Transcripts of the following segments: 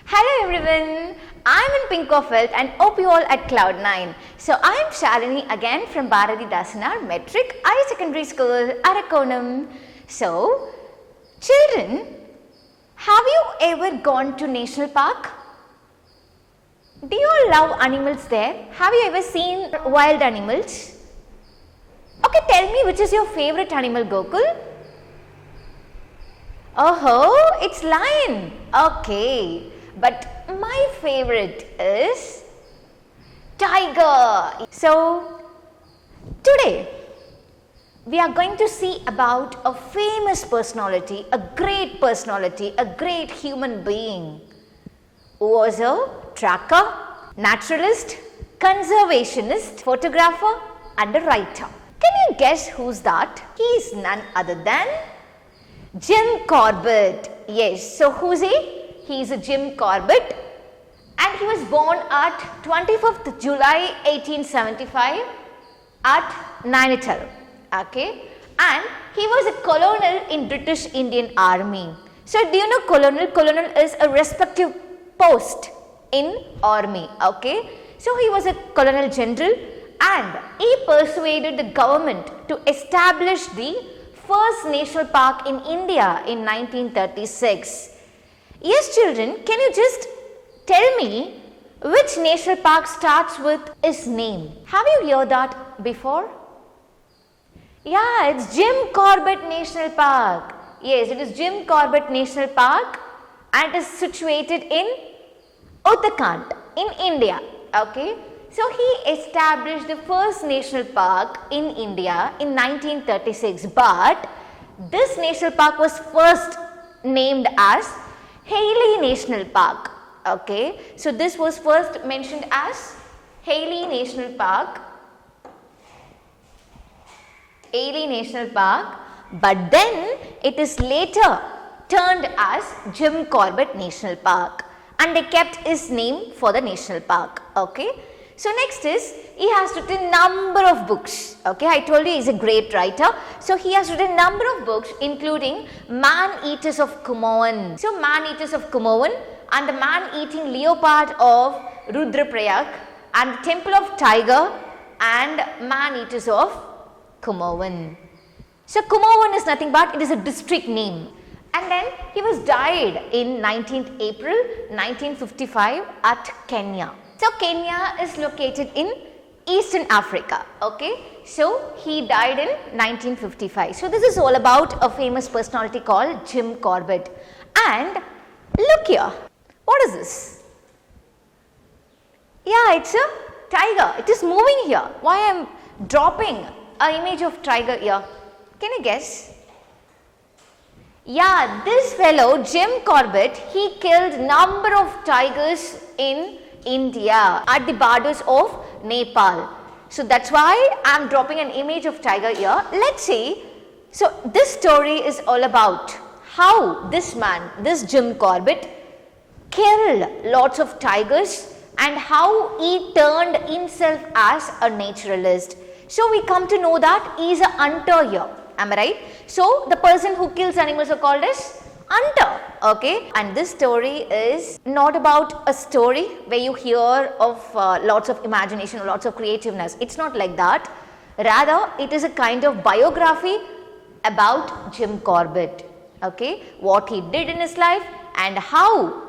Hello everyone, I'm in Pinkofelt and hope you all at Cloud9. So I'm Shalini again from Bharati Dasanar Metric Higher Secondary School, Arakonam. So, children, have you ever gone to National Park? Do you all love animals there? Have you ever seen wild animals? Okay, tell me which is your favorite animal, Gokul? Oh, it's lion. Okay. But my favorite is tiger. So, today we are going to see about a famous personality, a great human being who was a tracker, naturalist, conservationist, photographer and a writer. Can you guess who's that? He is none other than Jim Corbett. Yes, so who's he? He is a Jim Corbett and he was born at 25th July 1875 at Nainital. Okay, and he was a colonel in British Indian Army. So do you know colonel? Colonel is a respective post in army. Okay, so he was a colonel general and he persuaded the government to establish the first national park in India in 1936. Yes, children, can you just tell me which national park starts with his name? Have you heard that before? Yeah, it's Jim Corbett National Park. Yes, it is Jim Corbett National Park and it is situated in Uttarakhand in India. Okay, so he established the first national park in India in 1936, but this national park was first named as Hailey National Park. Okay, so this was first mentioned as Hailey National Park. Hailey National Park, but then it is later turned as Jim Corbett National Park and they kept his name for the national park. Okay, so next is he has written number of books. Okay, I told you he is a great writer. So he has written number of books including Man-Eaters of Kumaon. So Man-Eaters of Kumaon and the Man-Eating Leopard of Rudraprayag and the Temple of Tiger and Man-Eaters of Kumaon. So Kumaon is nothing but it is a district name. And then he was died in 19th April 1955 at Kenya. So Kenya is located in Eastern Africa. Okay, so he died in 1955. So this is all about a famous personality called Jim Corbett. And look here, what is this? Yeah, it's a tiger. It is moving here. Why I am dropping an image of tiger here? Can you guess? Yeah, this fellow Jim Corbett, he killed number of tigers in India at the borders of Nepal. So that's why I am dropping an image of tiger here. Let's see. So this story is all about how this man, this Jim Corbett, killed lots of tigers and how he turned himself as a naturalist. So we come to know that he is a hunter here. Am I right? So the person who kills animals are called as hunter. Okay, and this story is not about a story where you hear of lots of imagination, lots of creativeness. It's not like that. Rather, it is a kind of biography about Jim Corbett. Okay, what he did in his life and how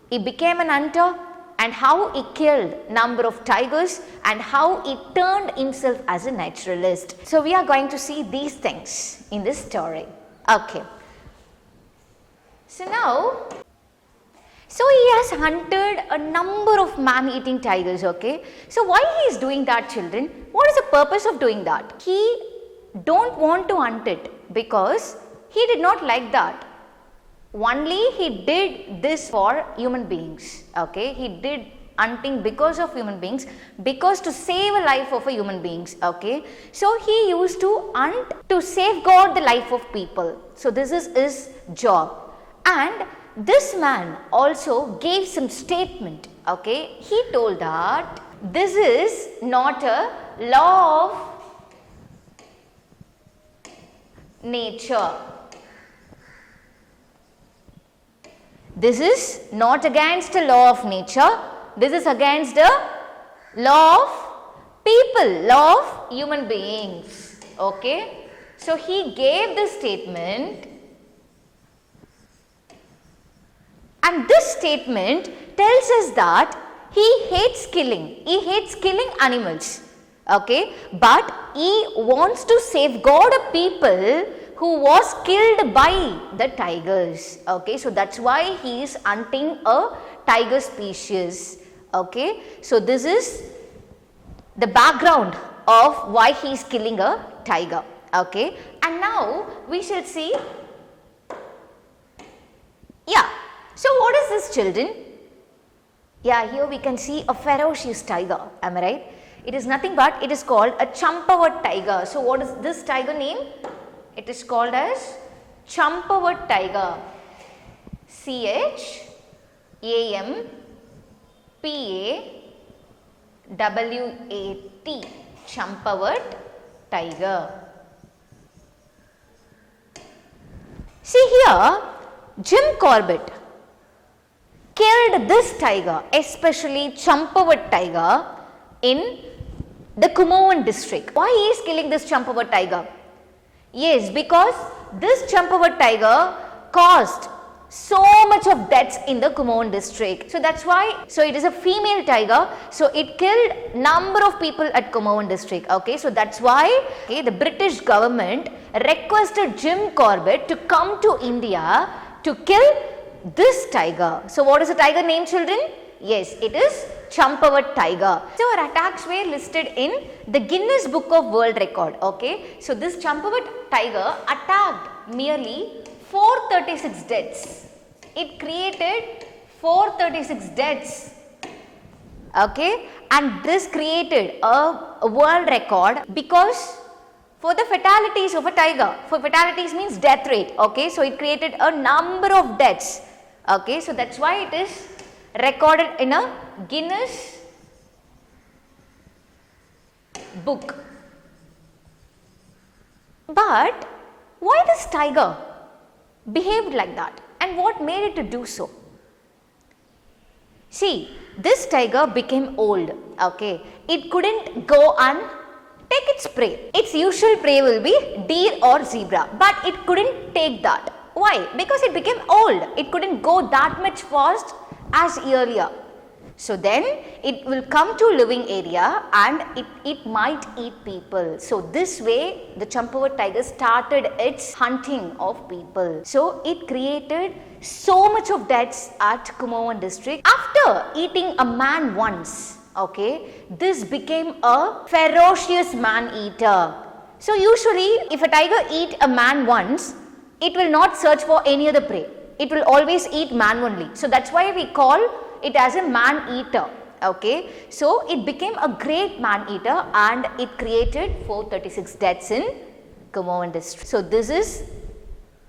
he became an hunter and how he killed number of tigers and how he turned himself as a naturalist. So we are going to see these things in this story. Okay. So now, he has hunted a number of man-eating tigers. Okay. So why he is doing that, children? What is the purpose of doing that? He don't want to hunt it because he did not like that. Only he did this for human beings. Okay, he did hunting because of human beings, because to save a life of a human beings. Okay, so he used to hunt to safeguard the life of people. So this is his job. And this man also gave some statement. Okay, he told that this is not a law of nature. This is not against the law of nature. This is against the law of people, law of human beings. Okay. So he gave this statement, and this statement tells us that he hates killing. He hates killing animals. Okay. But he wants to safeguard a people who was killed by the tigers. Okay. So that's why he is hunting a tiger species. Okay. So this is the background of why he is killing a tiger. Okay. And now we shall see. Yeah. So what is this, children? Yeah, here we can see a ferocious tiger. Am I right? It is nothing but it is called a Champawat tiger. So what is this tiger name? It is called as Champawat tiger. CHAMPAWAT. Champawat tiger. See here, Jim Corbett killed this tiger, especially Champawat tiger, in the Kumaon district. Why he is killing this Champawat tiger? Yes, because this Champawat tiger caused so much of deaths in the Kumaon district. So that's why, so it is a female tiger, so it killed number of people at Kumaon district. Okay, so that's why the British government requested Jim Corbett to come to India to kill this tiger. So what is the tiger name, children? Yes, it is Champawat tiger. So our attacks were listed in the Guinness Book of World Record. Okay, so this Champawat tiger attacked merely 436 deaths. It created 436 deaths. Okay, and this created a world record because for the fatalities of a tiger, for fatalities means death rate. Okay, so it created a number of deaths. Okay, so that's why it is recorded in a Guinness book. But why this tiger behaved like that, and what made it to do so? See, this tiger became old. Okay, it couldn't go and take its prey. Its usual prey will be deer or zebra, but it couldn't take that. Why? Because it became old. It couldn't go that much fast as earlier. So then it will come to living area and it might eat people. So this way the Champawat tiger started its hunting of people. So it created so much of deaths at Kumaon district. After eating a man once, okay, this became a ferocious man eater. So usually if a tiger eat a man once, it will not search for any other prey. It will always eat man only. So that's why we call it as a man eater. Okay, so it became a great man eater and it created 436 deaths in Kumaon district. So this is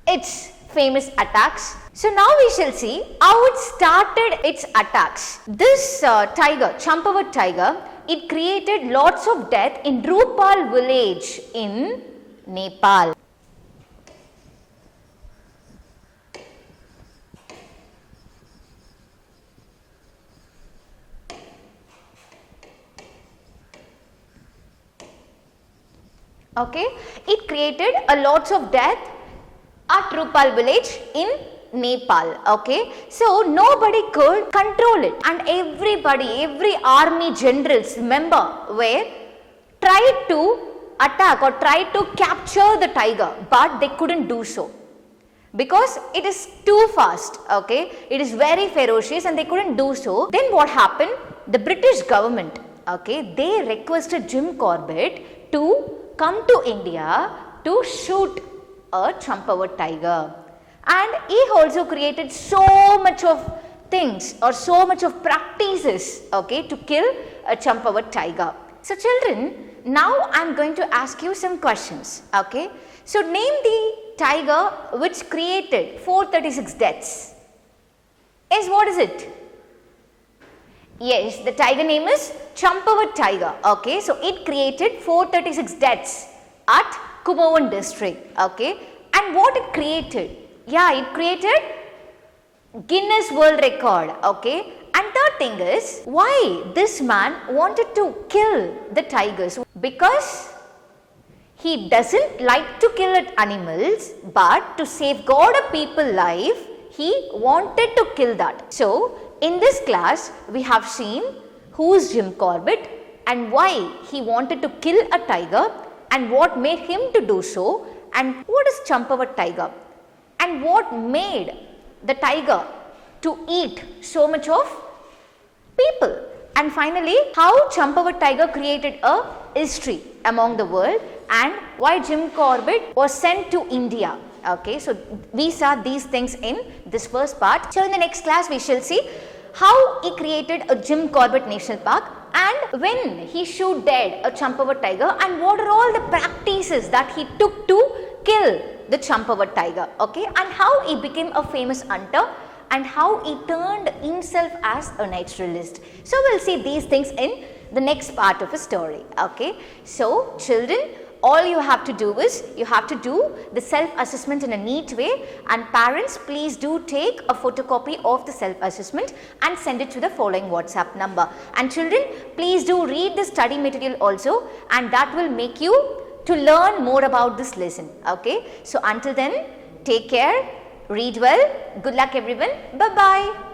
its famous attacks. So now we shall see how it started its attacks. This tiger, Champawat tiger, it created lots of death in Rupal village in Nepal. Okay, it created a lots of death at Rupal village in Nepal. Okay, so nobody could control it, and every army generals member were tried to attack or tried to capture the tiger, but they couldn't do so because it is too fast. Okay, it is very ferocious and they couldn't do so. Then what happened? The British government, okay, they requested Jim Corbett to come to India to shoot a Champawat tiger, and he also created so much of things or so much of practices, okay, to kill a Champawat tiger. So children, now I am going to ask you some questions. Okay, so name the tiger which created 436 deaths. Yes, what is it? Yes, the tiger name is Champawat tiger. Okay, so it created 436 deaths at Kumaon district. Okay, and what it created? Yeah, it created Guinness World Record, okay? And third thing is, why this man wanted to kill the tigers? Because he doesn't like to kill animals, but to safeguard a people's life, he wanted to kill that. So, in this class, we have seen who is Jim Corbett and why he wanted to kill a tiger and what made him to do so, and what is Champawat tiger and what made the tiger to eat so much of people, and finally how Champawat tiger created a history among the world and why Jim Corbett was sent to India. Okay, so we saw these things in this first part. So in the next class we shall see how he created a Jim Corbett National Park and when he shoot dead a Champawat tiger and what are all the practices that he took to kill the Champawat tiger, okay, and how he became a famous hunter and how he turned himself as a naturalist. So we'll see these things in the next part of a story, okay. So children, all you have to do is you have to do the self-assessment in a neat way, and parents, please do take a photocopy of the self-assessment and send it to the following WhatsApp number. And children, please do read the study material also, and that will make you to learn more about this lesson, okay. So until then, take care, read well, good luck everyone, bye bye.